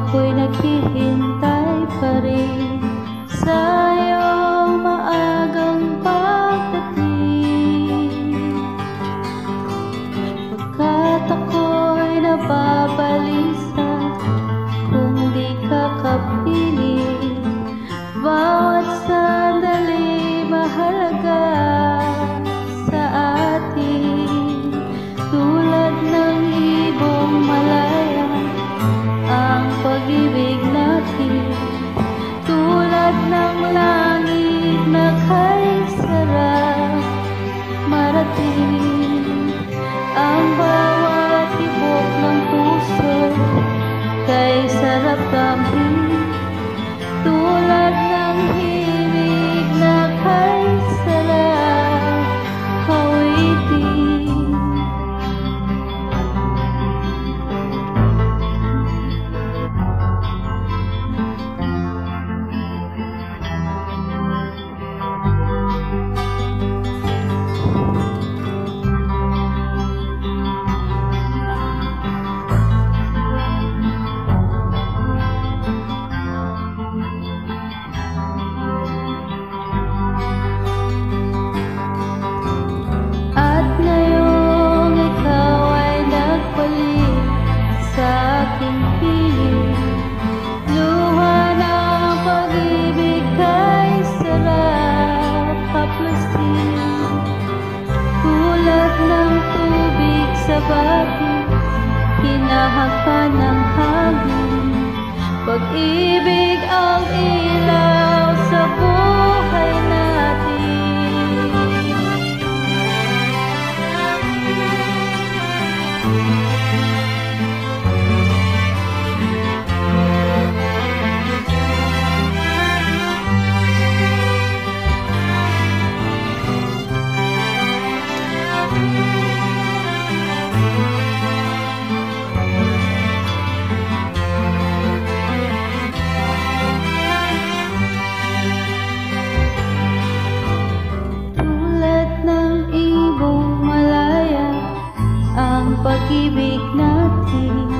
ako'y naghihintay pa rin sa iyong maagang pagdating. Pagkat ako'y nababalisa kung di ka kapiling, bawat sandali mahalaga sa atin. Tulad ng ibong malaya ang pag-ibig natin, tulad ng langit na kay sarap marating. Ang bawat tibok ng puso kay sarap damhin, tulad ng himig na kay sarap hawitin. Hinahakan ng hangin, pag-ibig ang ilaw sa buhay natin. Pag-ibig natin